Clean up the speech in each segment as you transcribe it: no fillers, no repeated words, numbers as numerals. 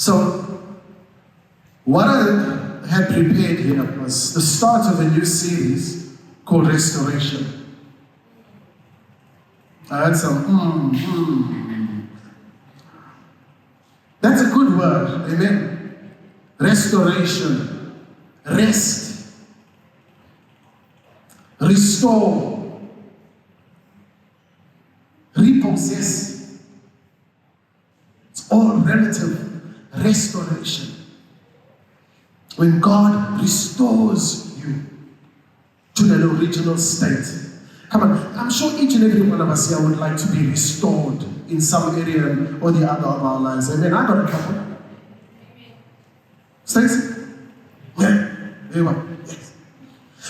So, what I had prepared here was the start of a new series called Restoration. I had some That's a good word, amen. Restoration, rest, restore, repossess. It's all relative. Restoration. When God restores you to the original state. Come on, I'm sure each and every one of us here would like to be restored in some area or the other of our lives. Amen. I got a couple. Stacey? Yeah. There you are. Yes.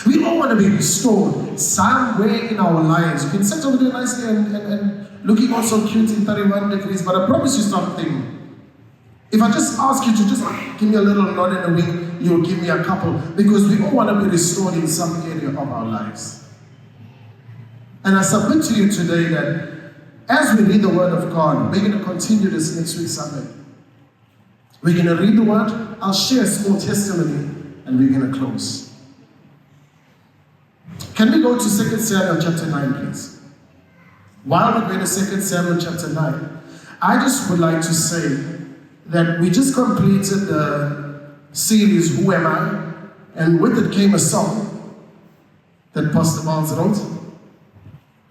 We all want to be restored somewhere in our lives. You can sit over there nicely and looking also cute in 31 degrees, but I promise you something. If I just ask you to just give me a little nod and a wink, you'll give me a couple, because we all want to be restored in some area of our lives. And I submit to you today that as we read the Word of God, we're going to continue this next week Sunday. We're going to read the Word, I'll share a small testimony, and we're going to close. Can we go to 2 Samuel chapter 9, please? While we're going to 2 Samuel chapter 9, I just would like to say that we just completed the series, Who Am I? And with it came a song that Pastor Miles wrote.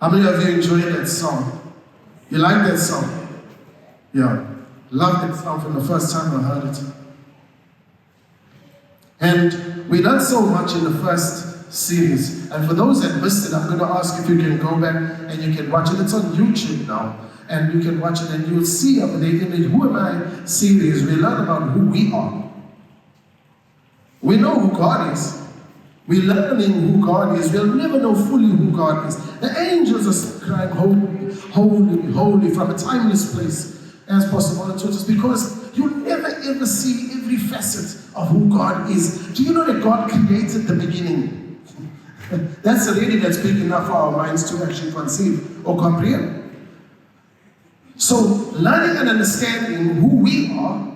How many of you enjoyed that song? You like that song? Yeah. Loved that song from the first time I heard it. And we learned so much in the first series. And for those that missed it, I'm going to ask if you can go back and you can watch it. It's on YouTube now. And you can watch it and you'll see up there in the Who Am I series, we learn about who we are. We know who God is. We're learning who God is. We'll never know fully who God is. The angels are still crying, holy, holy, holy, from a timeless place, as Pastor Mola taught us, because you'll never ever see every facet of who God is. Do you know that God created the beginning? That's already big enough for our minds to actually conceive or comprehend. So, learning and understanding who we are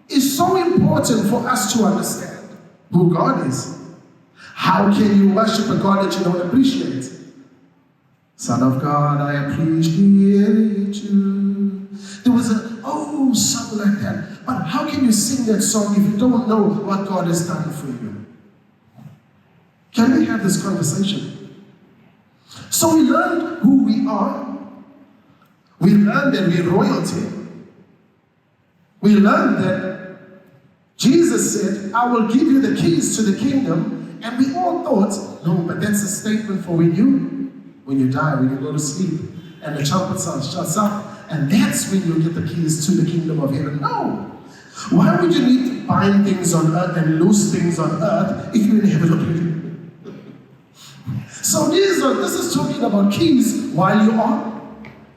is so important for us to understand who God is. How can you worship a God that you don't appreciate? Son of God, I appreciate you. There was an old song like that. But how can you sing that song if you don't know what God has done for you? Can we have this conversation? So we learned who we are. We learned that we're royalty. We learned that Jesus said, I will give you the keys to the kingdom. And we all thought, no, but that's a statement for when you die, when you go to sleep, and the trumpet sound shuts up, and that's when you get the keys to the kingdom of heaven. No. Why would you need to bind things on earth and loose things on earth if you're in heaven already? So this is talking about keys while you are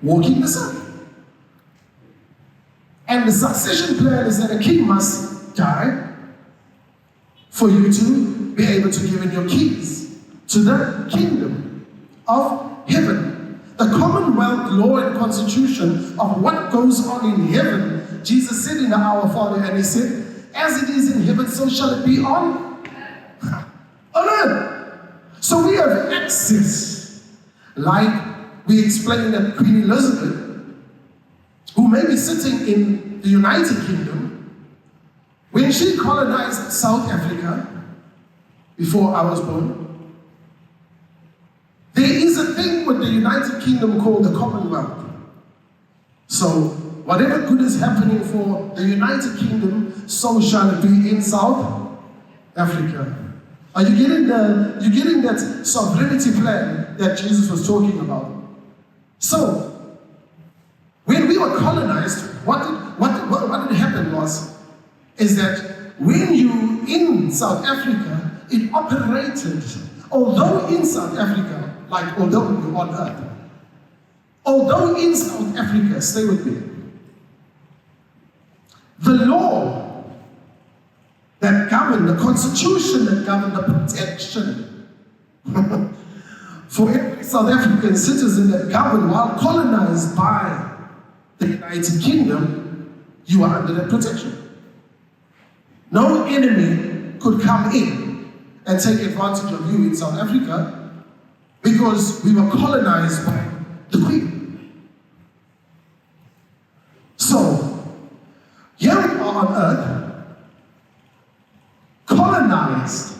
walking this earth. And the succession plan is that a king must die for you to be able to give in your keys to the kingdom of heaven. The commonwealth law and constitution of what goes on in heaven, Jesus said in the Our Father, and he said, as it is in heaven, so shall it be on earth. So we have access, like we explained that Queen Elizabeth, who may be sitting in the United Kingdom, when she colonized South Africa, before I was born, there is a thing with the United Kingdom called the Commonwealth. So, whatever good is happening for the United Kingdom, so shall it be in South Africa. Are you getting that sovereignty plan that Jesus was talking about? So, when we were colonized, what had happened is that when you in South Africa, it operated, although in South Africa, like although you're on earth, although in South Africa, stay with me, the law that governed, the constitution that governed the protection for every South African citizen that governed while colonized by the United Kingdom, you are under that protection. No enemy could come in and take advantage of you in South Africa because we were colonized by the Queen. So, here we are on earth, colonized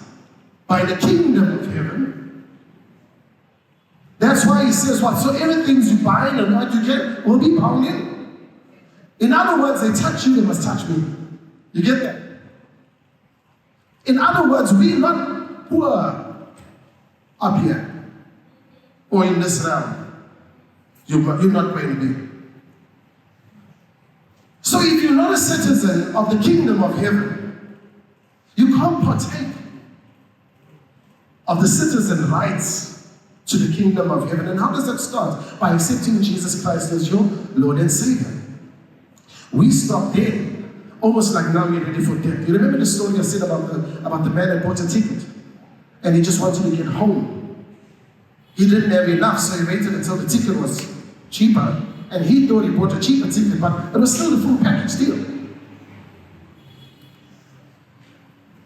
by the kingdom of heaven. That's why he says, whatsoever things you bind on earth you get will be bound in. In other words, they touch you, they must touch me. You get that? In other words, we're not poor up here or in this realm. You're not going to be. So if you're not a citizen of the kingdom of heaven, you can't partake of the citizen rights to the kingdom of heaven. And how does that start? By accepting Jesus Christ as your Lord and Savior. We stop there, almost like now you're ready for death. You remember the story I said about the man that bought a ticket and he just wanted to get home. He didn't have enough, so he waited until the ticket was cheaper, and he thought he bought a cheaper ticket, but it was still the full package deal.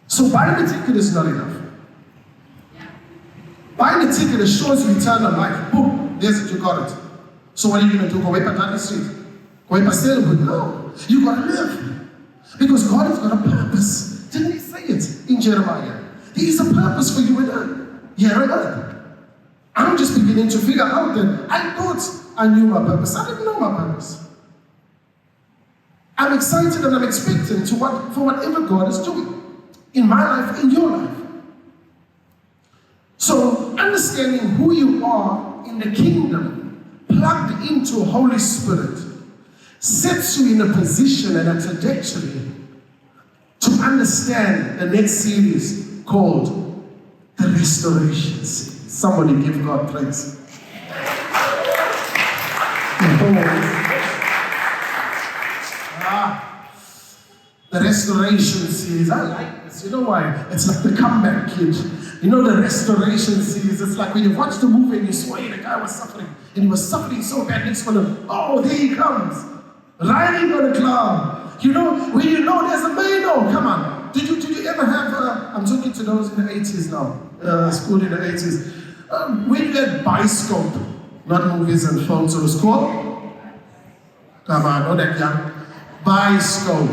So buying the ticket is not enough. Buying the ticket assures you eternal life. Boom, there's it, you got it. So what are you going to do? Go away by Tani Street? Go away by Sailboat? No, you got to live. Because God has got a purpose. Didn't he say it in Jeremiah? There is a purpose for you and I. Here on earth. I'm just beginning to figure out that I thought I knew my purpose. I didn't know my purpose. I'm excited and I'm expectant for whatever God is doing in my life, in your life. So understanding who you are in the kingdom, plugged into Holy Spirit, sets you in a position and a trajectory to understand the next series called the Restoration Series. Somebody give God praise. The Restoration Series. I like this. You know why? It's like the comeback kid. You know the Restoration Series. It's like when you watch the movie and you saw the guy was suffering. And he was suffering so bad next to him. Oh, there he comes. Riding on a cloud. You know, when you know there's a man. Oh, come on. Did you ever have, I'm talking to those in the 80s now. School in the 80s. When you had Biscope, not movies and phones, it was called? Come on, not that young. Biscope,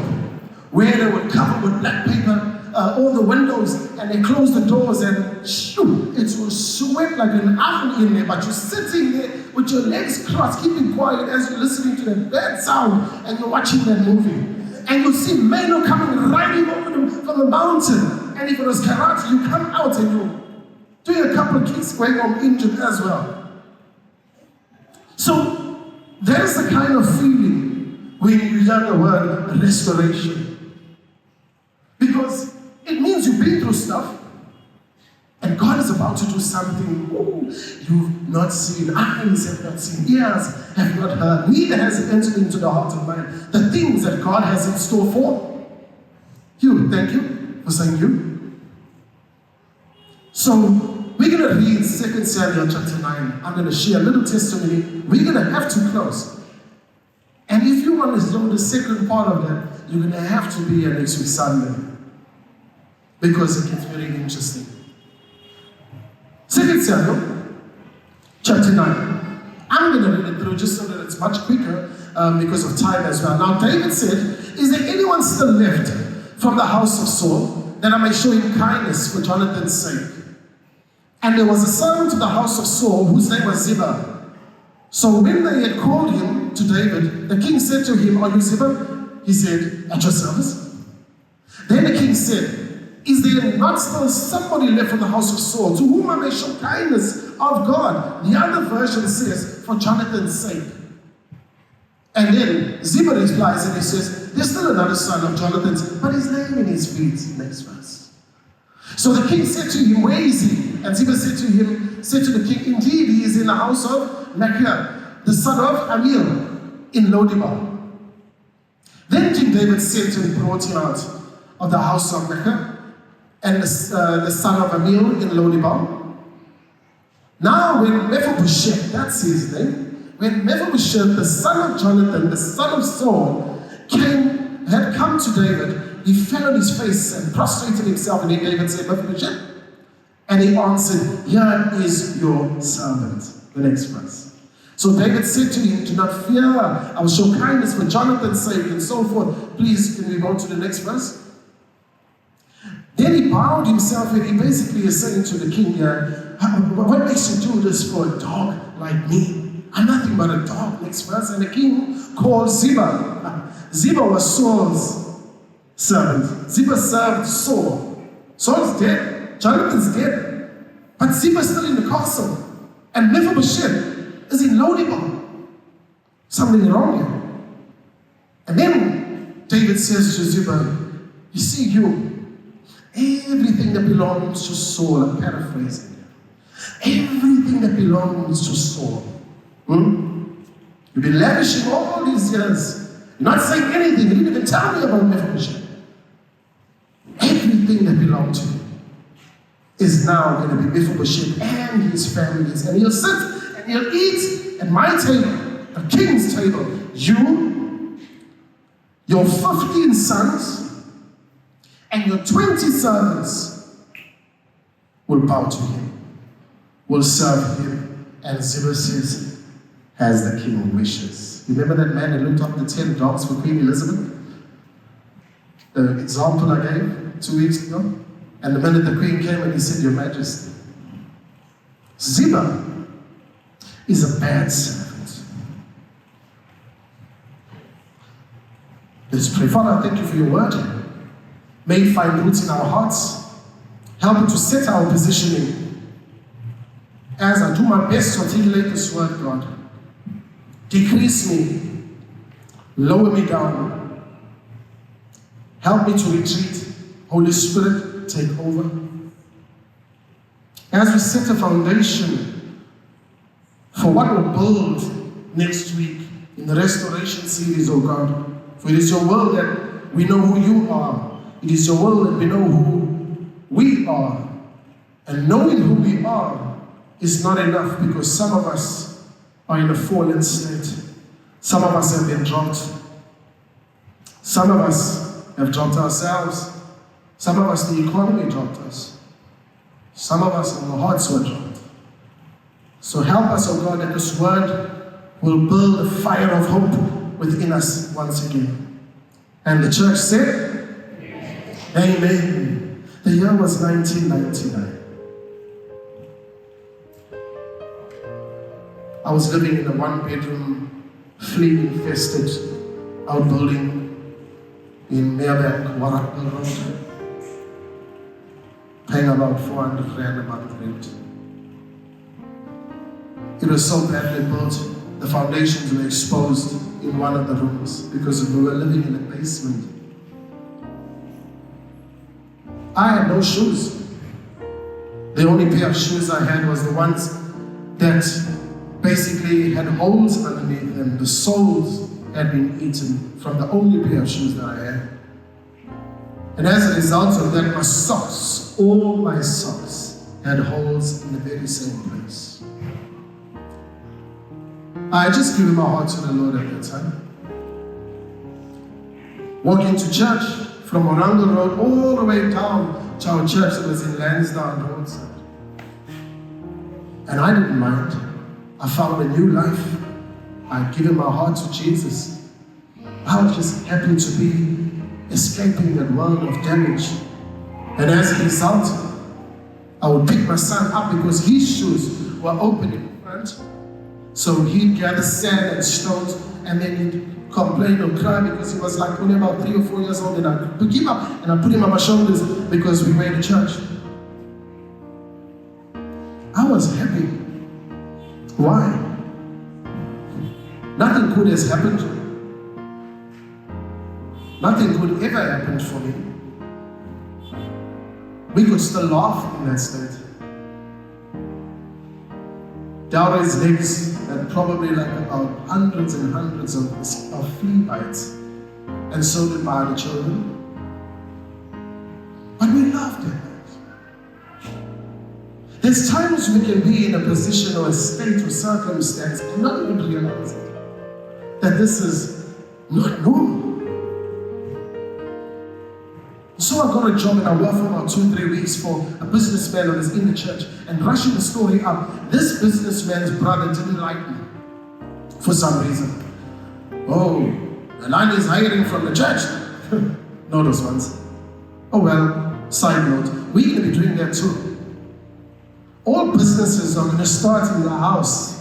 where they would cover with black paper all the windows and they closed the doors and shoo, it was sweat like an oven in there, but you're sitting there with your legs crossed, keeping quiet as you're listening to that bad sound and you're watching that movie. And you'll see men coming riding over them from the mountain. And if it was karate, you come out and you do a couple of kicks going on injured as well. So there's the kind of feeling when you hear the word restoration. Because it means you've been through stuff and God is about to do something you've not seen, eyes have not seen, ears have not heard, neither has it entered into the heart of man. The things that God has in store for you. Thank you for saying you. So we're going to read 2 Samuel chapter 9. I'm going to share a little testimony. We're going to have to close. And if you want to know the second part of that, you're going to have to be here next week Sunday. Because it gets very interesting. 2 Samuel chapter 9. I'm going to read it through just so that it's much quicker because of time as well. Now David said, is there anyone still left from the house of Saul that I may show him kindness for Jonathan's sake? And there was a servant to the house of Saul whose name was Ziba. So when they had called him to David, the king said to him, are you Ziba? He said, at your service. Then the king said, is there not still somebody left from the house of Saul to whom I may show kindness of God? The other version says, for Jonathan's sake. And then Ziba replies and he says, there's still another son of Jonathan's, but his name in his feet. Next verse. So the king said to him, where is he? And Ziba said to the king, indeed, he is in the house of Machir, the son of Ammiel, in Lo Debar. Then King David sent and brought him out of the house of Machir, and the son of Ammiel in Lo Debar. Now when Mephibosheth, that's his name, when Mephibosheth, the son of Jonathan, the son of Saul, had come to David, he fell on his face and prostrated himself, and then David said, Mephibosheth. And he answered, here is your servant. The next verse. So David said to him, do not fear, I will show kindness for Jonathan's sake, and so forth. Please, can we go to the next verse? Then he bowed himself, and he basically is saying to the king here, what makes you do this for a dog like me? I'm nothing but a dog. Next verse. And the king called Ziba. Ziba was Saul's servant. Ziba served Saul. Saul's dead. Jonathan's dead. But Ziba's still in the castle. And Mephibosheth is in Lo Debar. Something wrong here. And then David says to Ziba, you see, everything that belongs to Saul, I'm paraphrasing here. Everything that belongs to Saul. You've been lavishing all these years. You're not saying anything. You didn't even tell me about Mephibosheth. Everything that belonged to him is now going to be Mephibosheth and his families. And he'll sit and he'll eat at my table, the king's table. You, your 15 sons, and your 20 servants will bow to him, will serve him. And Ziba says, as the king wishes. Remember that man that looked up the 10 dogs for Queen Elizabeth? The example I gave 2 weeks ago? And the minute the queen came and he said, Your Majesty, Ziba is a bad servant. Let's pray. Father, I thank you for your word. May it find roots in our hearts. Help it to set our positioning. As I do my best to articulate this word, God, decrease me, lower me down, help me to retreat. Holy Spirit, take over. As we set a foundation for what we'll build next week in the restoration series, oh God, for it is your will that we know who you are. It is your will that we know who we are. And knowing who we are is not enough, because some of us are in a fallen state. Some of us have been dropped. Some of us have dropped ourselves. Some of us, the economy dropped us. Some of us, our hearts were dropped. So help us, oh God, that this word will build a fire of hope within us once again. And the church said, Amen. Amen. The year was 1999. I was living in a one-bedroom, flea-infested outbuilding in Meerbank, Warragul Road, paying about 400 rand a month rent. It was so badly built, the foundations were exposed in one of the rooms because we were living in a basement. I had no shoes. The only pair of shoes I had was the ones that basically had holes underneath them. The soles had been eaten from the only pair of shoes that I had. And as a result of that, my socks, all my socks, had holes in the very same place. I had just given my heart to the Lord at that time. Walking to church from Warragul Road all the way down to our church that was in Lansdowne roadside. And I didn't mind. I found a new life. I'd given my heart to Jesus. I was just happy to be escaping that world of damage. And as a result, I would pick my son up because his shoes were open in front. So he'd gather sand and stones, and then he'd complain or cry because he was like only about 3 or 4 years old, and I'd pick him up and I'd put him on my shoulders because we were in church. I was happy. Why? Nothing good has happened. Nothing good ever happened for me. We could still laugh in that state. Down his legs had probably like about hundreds and hundreds of flea bites. And so did my other children. But we laughed at that. There's times we can be in a position or a state or circumstance and not even realize it, that this is not normal. So I got a job and I worked for about 2-3 weeks for a businessman who was in the church. And rushing the story up, this businessman's brother didn't like me for some reason. Oh, Elani is hiring from the church. Know those ones. Oh well, side note, we're going to be doing that too. All businesses are going to start in the house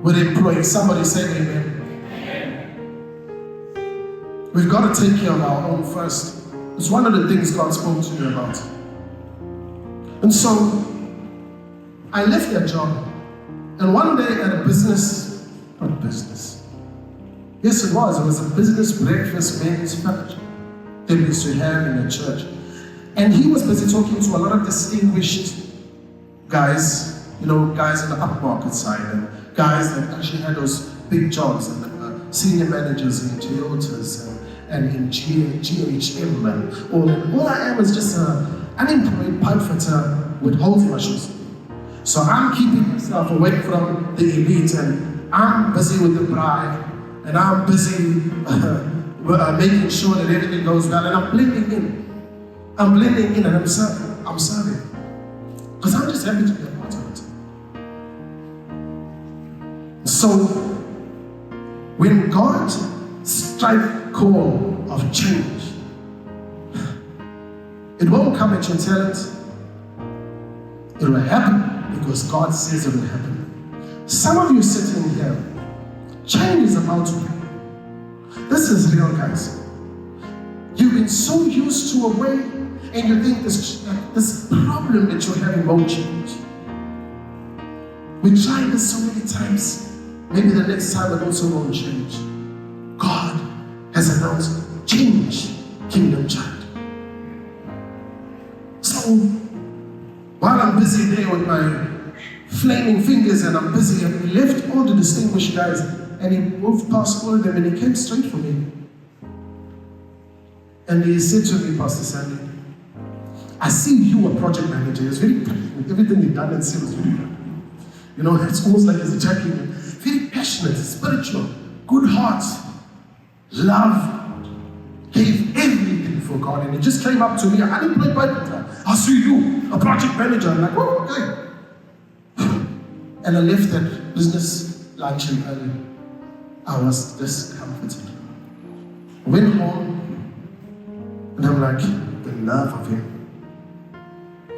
with employing. Somebody say amen. We've got to take care of our own first. It's one of the things God spoke to me about. And so, I left that job. And one day at a business, not business. Yes, it was a business breakfast men's fellowship that we used to have in the church. And he was busy talking to a lot of distinguished guys, guys in the upmarket side, and guys that actually had those big jobs, and senior managers in Toyotas and in GHM, and all I am is just an unemployed pipe fitter with holes in my shoes. So I'm keeping myself away from the elite, and I'm busy with the bride, and I'm busy making sure that everything goes well, and I'm blending in. And I'm serving. Because I'm just happy to be a part of it. So, when God strikes call of change, it won't come at your talent. It will happen because God says it will happen. Some of you sitting here, change is about to happen. This is real, guys. You've been so used to a way, and you think this problem that you're having won't change. We tried this so many times. Maybe the next time it also won't change. God has announced change, kingdom child. So, while I'm busy there with my flaming fingers and I'm busy, and we left all the distinguished guys, and he moved past all of them and he came straight for me. And he said to me, Pastor Sandy, I see you a project manager. It's very passionate. Everything you've done and said was very good. It's almost like he's attacking me. Very passionate, spiritual, good heart, love, gave everything for God. And he just came up to me, an unemployed Bible. I see you, a project manager. I'm like, oh, okay. And I left that business luncheon early. I was discomforted. Went home, and I'm like, the nerve of him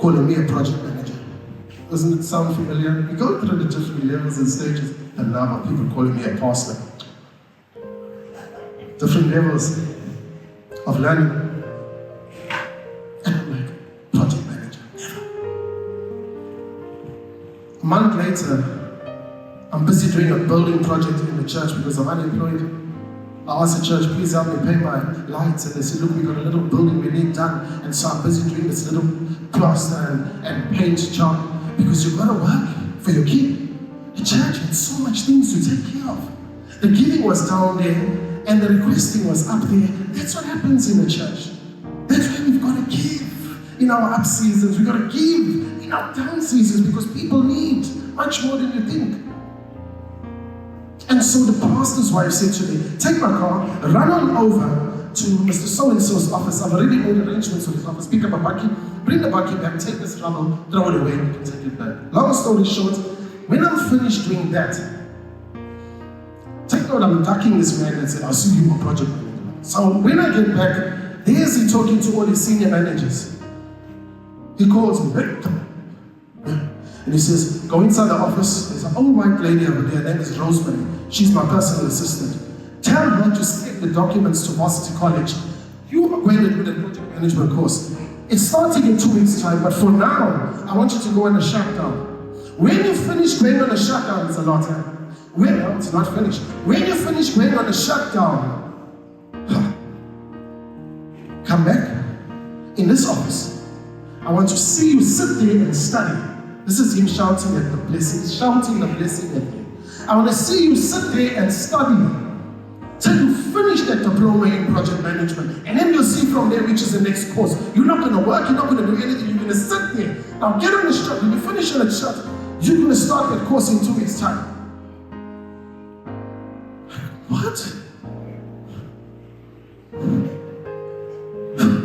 calling me a project manager. Doesn't it sound familiar? We go through the different levels and stages. The nerve of people calling me a pastor. Different levels of learning. And I'm like, project manager, never. A month later, I'm busy doing a building project in the church because I'm unemployed. I asked the church, please help me pay my lights. And they said, look, we got a little building we need done. And so I'm busy doing this little plaster and paint job because you've got to work for your kid. The church had so much things to take care of. The giving was down there and the requesting was up there. That's what happens in the church. That's why we've got to give in our up seasons. We've got to give in our down seasons because people need much more than you think. And so the pastor's wife said to me, take my car, run on over to Mr. So-and-so's office. I've already made arrangements with his office. Pick up a bucket, bring the bucket back, take this rubble, throw it away, and we can take it back. Long story short, when I'm finished doing that, take note, I'm ducking this man and said, I'll see you on project manager. So when I get back, there's he talking to all his senior managers. He calls me, hey, come on. And he says, go inside the office. There's an old white lady over there. Her name is Rosemary. She's my personal assistant. Tell her to send the documents to Varsity College. You are going to do the project management course. It's starting in 2 weeks' time, but for now, I want you to go on a shutdown. When you finish going on a shutdown, it's a lot. No, it's not finished. When you finish going on a shutdown, come back in this office. I want to see you sit there and study. This is him shouting at the blessing, shouting the blessing at me. I want to see you sit there and study till you finish that diploma in project management. And then you'll see from there which is the next course. You're not going to work, you're not going to do anything, you're going to sit there. Now get on the shot. When you finish on the shot, you're going to start that course in 2 weeks' time. What?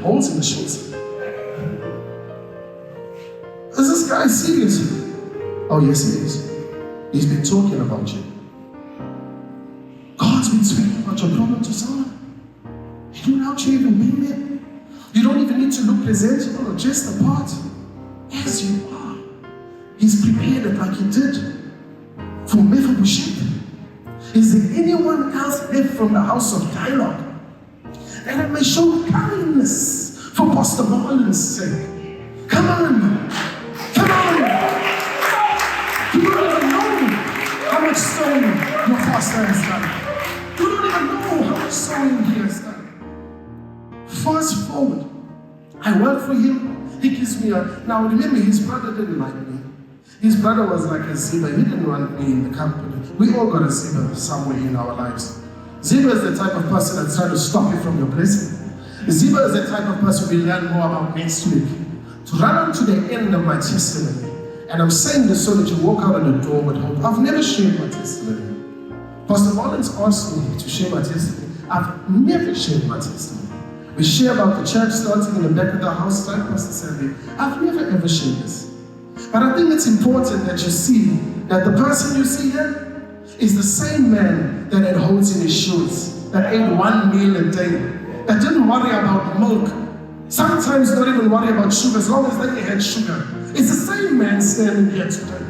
holes in the shoes. Is this guy serious? Oh, yes, he is. He's been talking about you. God's been speaking about your problem to someone. You don't know how to even be there. You don't even need to look presentable or just the part. As you are. He's prepared it like he did for Mephibosheth. Is there anyone else left from the house of dialogue that I may show kindness for Pastor Marlon's sake? Come on. Come on. You don't even know how much sowing your pastor has done. You don't even know how much sowing he has done. Fast forward. I work for him. He gives me now remember, his brother didn't like me. His brother was like a Ziba. He didn't want me in the company. We all got a Ziba somewhere in our lives. Ziba is the type of person that's trying to stop you from your blessing. Ziba is the type of person we learn more about next week. To run on to the end of my testimony. And I'm saying this so that you walk out on the door with hope. I've never shared my testimony. Pastor Mullins asked me to share my testimony. I've never shared my testimony. We share about the church starting in the back of the house, like Pastor Sandy. I've never ever shared this. But I think it's important that you see that the person you see here is the same man that had holes in his shoes, that ate one meal a day, that didn't worry about milk, sometimes not even worry about sugar, as long as they had sugar. It's the same man standing here today.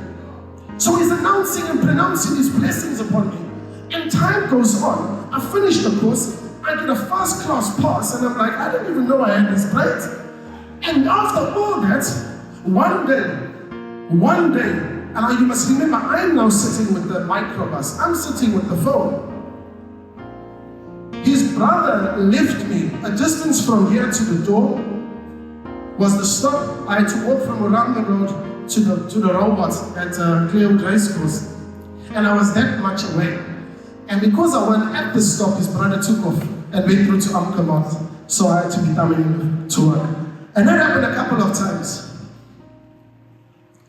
So he's announcing and pronouncing his blessings upon me. And time goes on. I finish the course. I get a first class pass, and I'm like, I didn't even know I had this plate. And after all that, one day, and you must remember, I'm now sitting with the microbus. I'm sitting with the phone. His brother left me a distance from here to the door was the stop. I had to walk from around the road to the robot at Clearwood Racecourse. And I was that much away. And because I went at the stop, his brother took off and went through to Amkamot. So I had to be coming to work. And that happened a couple of times.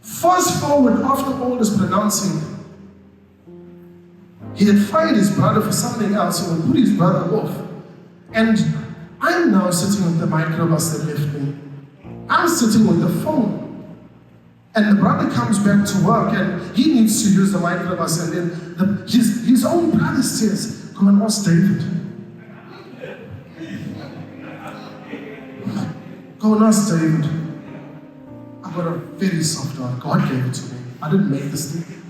Fast forward, after all this pronouncing, he had fired his brother for something else, so he put his brother off. And I'm now sitting with the microbus that left me. I'm sitting with the phone. And the brother comes back to work and he needs to use the microbus, and then his own brother says, "Come and ask David. Go and ask David." I got a very soft heart. God gave it to me. I didn't make this thing.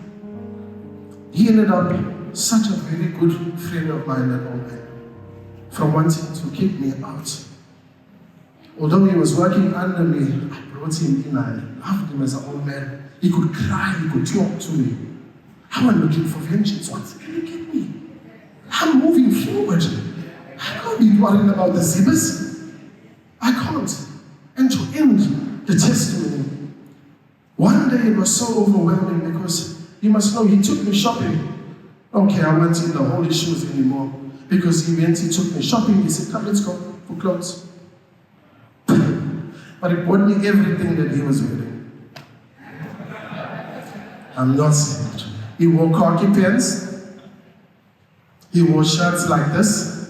He ended up such a very good friend of mine, that old man, from wanting to kick me out. Although he was working under me, I brought him in. I loved him as an old man. He could cry, he could talk to me. I wasn't looking for vengeance. What's going to get me? I'm moving forward. I can't be worrying about the Zibas. I can't. And to end the testimony, one day it was so overwhelming because you must know, he took me shopping. Okay, I wasn't in the holy shoes anymore because he took me shopping. He said, "Come, let's go for clothes." But it bought me everything that he was wearing. I'm not saved. He wore khaki pants. He wore shirts like this.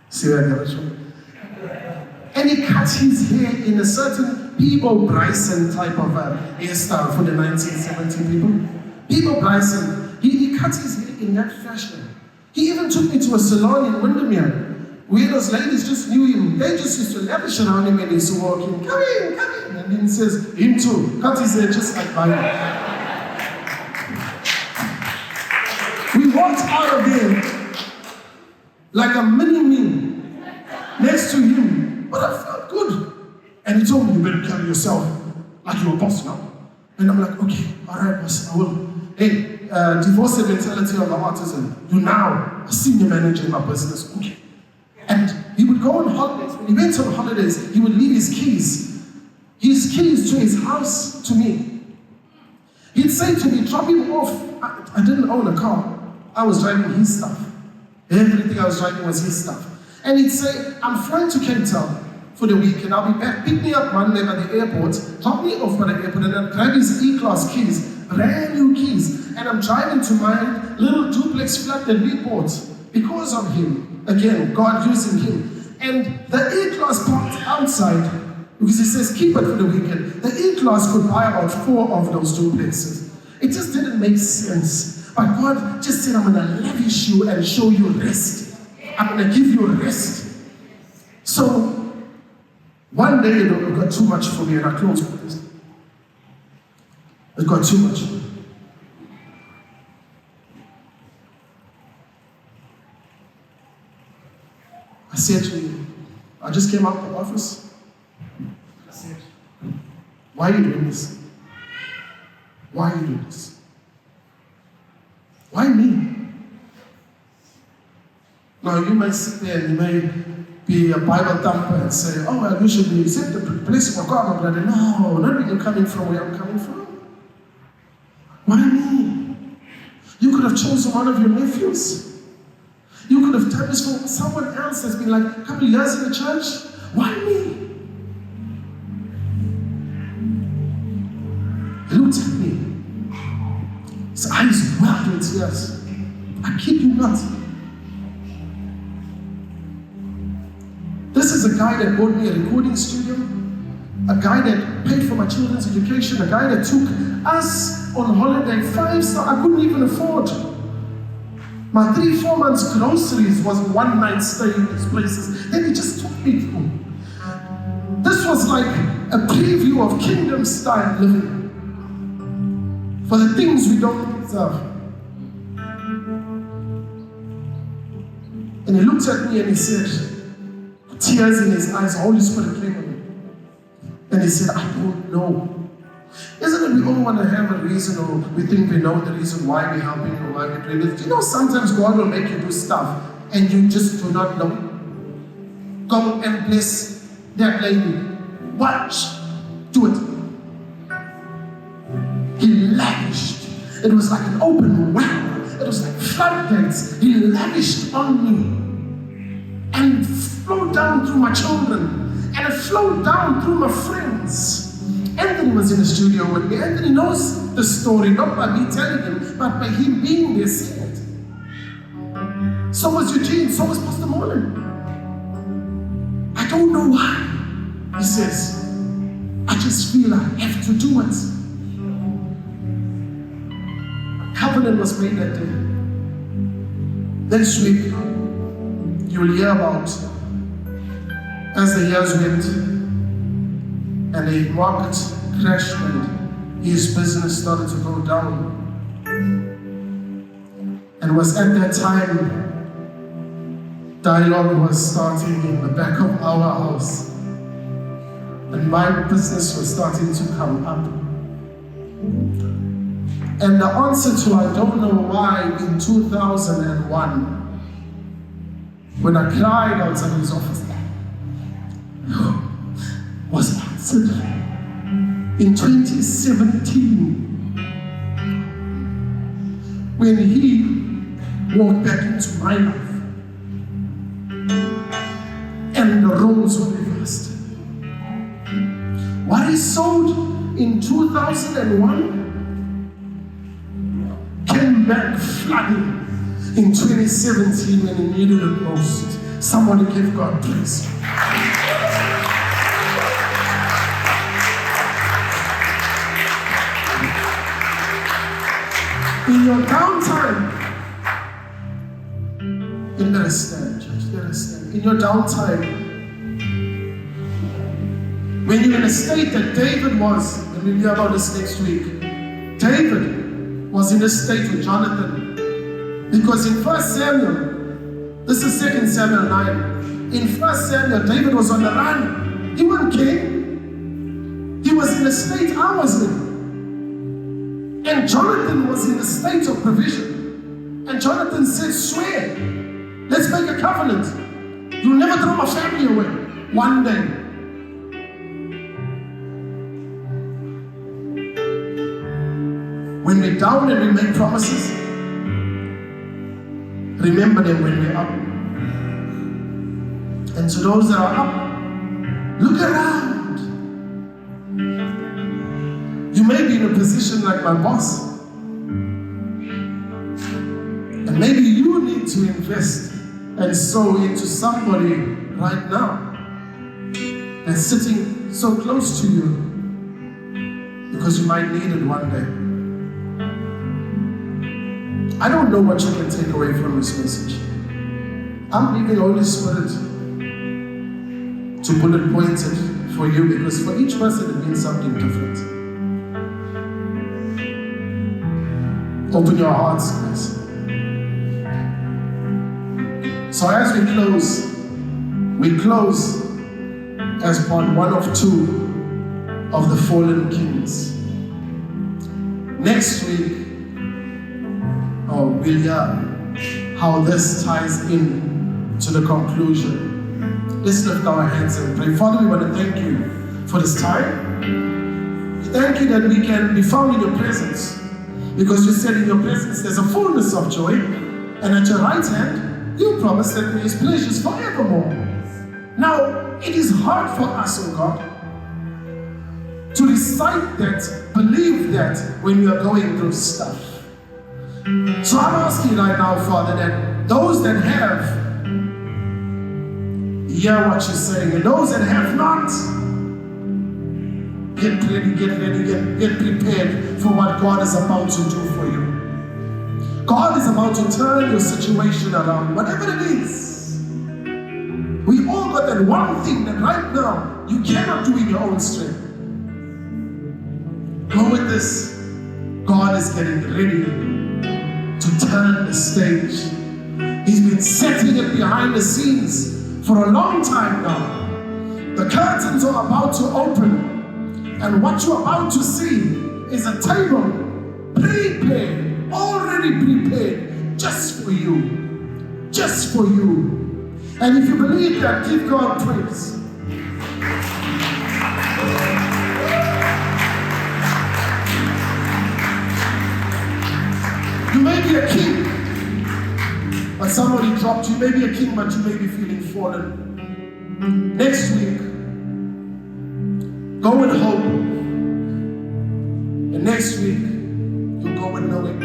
See where I got it from? And he cut his hair in a certain Peebo Bryson type of hairstyle for the 1970 people. Peebo Bryson, he cut his hair in that fashion. He even took me to a salon in Windermere, where those ladies just knew him. They just used to lavish around him when he used to walk in. Come in, come in. And then he says, him too. Cut his hair just like mine. We walked out of there like a mini-me next to him. But I felt good. And he told me, "You better carry yourself like you're a boss now." And I'm like, "Okay, all right, boss, I will." Hey, divorce the mentality of the artisan. You're now a senior manager in my business. Okay. And he would go on holidays. When he went on holidays, he would leave his keys to his house to me. He'd say to me, "Drop him off." I didn't own a car. I was driving his stuff. Everything I was driving was his stuff. And he'd say, "I'm flying to Cape Town for the week and I'll be back. Pick me up Monday at the airport, drop me off at the airport, and then grab his E-Class keys, brand new keys. And I'm driving to my little duplex flat that we bought because of him. Again, God using him. And the E-class parked outside, because it says keep it for the weekend. The E-class could buy about 4 of those duplexes. It just didn't make sense. But God just said, I'm going to lavish you and show you rest. I'm going to give you rest. So, one day it got too much for me and I closed with this. It got too much. I said to you, I just came out of the office. I said, why are you doing this? Why are you doing this? Why me? Now you may sit there and you may be a Bible thumper and say, oh, well, you should be accept the blessing of God, my brother. No, not when you're coming from where I'm coming from. Why me? You could have chosen one of your nephews. You could have done this for someone else that's been like a couple of years in the church. Why me? He looked at me. His eyes welled with tears. I kid you not. This is a guy that bought me a recording studio, a guy that paid for my children's education, a guy that took us on holiday 5-star. I couldn't even afford. My 3-4 months groceries was one night stay in these places. Then he just took me through. This was like a preview of kingdom style living for the things we don't deserve. And he looked at me and he said, tears in his eyes, Holy Spirit came on me. And he said, I don't know. Isn't it we all want to have a reason, or we think we know the reason why we're helping or why we're doing this? Do you know sometimes God will make you do stuff and you just do not know? Go and bless that lady. Watch. Do it. He lavished. It was like an open well. It was like floodgates. He lavished on me. And it flowed down through my children. And it flowed down through my friends. Anthony was in the studio with me. Anthony knows the story, not by me telling him, but by him being there seeing it. So was Eugene, so was Pastor Molan. I don't know why. He says, I just feel I have to do it. A covenant was made that day. This week, you'll hear about, as the years went, and the market crashed and his business started to go down. And it was at that time, dialogue was starting in the back of our house. And my business was starting to come up. And the answer to I don't know why in 2001, when I cried outside his office, was answered in 2017 when he walked back into my life and the roles were reversed. What he sowed in 2001 came back flooding in 2017 when he needed it most. Somebody give God praise. In your downtime, let us stand, church, let us stand. In your downtime, when you're in a state that David was, and we'll hear about this next week, David was in a state with Jonathan. Because in 1 Samuel, this is 2 Samuel 9, in 1 Samuel, David was on the run. He wasn't king. He was in the state I was in. And Jonathan was in a state of provision. And Jonathan said, swear, let's make a covenant. You'll never throw my family away. One day. When we're down and we make promises, remember them when we're up. And to those that are up, look around. You may be in a position like my boss, and maybe you need to invest and sow into somebody right now that's sitting so close to you, because you might need it one day. I don't know what you can take away from this message. I'm leaving Holy Spirit to bullet point it for you, because for each person it means something different. Open your hearts, guys. So as we close as part 1 of 2 of the fallen kings. Next week, we'll hear how this ties in to the conclusion. Let's lift our hands and pray. Father, we want to thank you for this time. We thank you that we can be found in your presence, because you said in your presence there's a fullness of joy, and at your right hand you promised that there is pleasures forevermore. Now, it is hard for us, oh God, to recite that, believe that when we are going through stuff. So I'm asking right now, Father, that those that have, hear what you're saying, and those that have not, get ready, get prepared for what God is about to do for you. God is about to turn your situation around, whatever it is. We all got that one thing that right now you cannot do in your own strength. Go with this. God is getting ready to turn the stage. He's been setting it behind the scenes for a long time now. The curtains are about to open, and what you're about to see is a table prepared, already prepared, just for you. Just for you. And if you believe that, give God praise. You may be a king, but somebody dropped you. You may be a king, but you may be feeling fallen. Next week, go with hope. And next week, you'll go with knowing.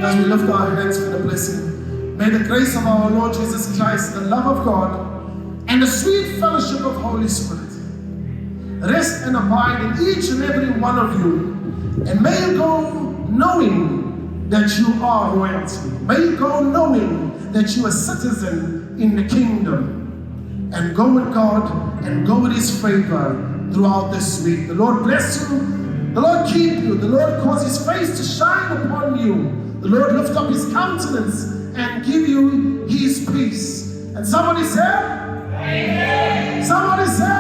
As we lift our hands for the blessing, may the grace of our Lord Jesus Christ, the love of God, and the sweet fellowship of Holy Spirit rest and abide in each and every one of you. And may you go knowing that you are royalty. May you go knowing that you are a citizen in the kingdom. And go with God and go with His favor throughout this week. The Lord bless you. The Lord keep you. The Lord cause His face to shine upon you. The Lord lift up His countenance and give you His peace. And somebody say, Amen. Somebody say,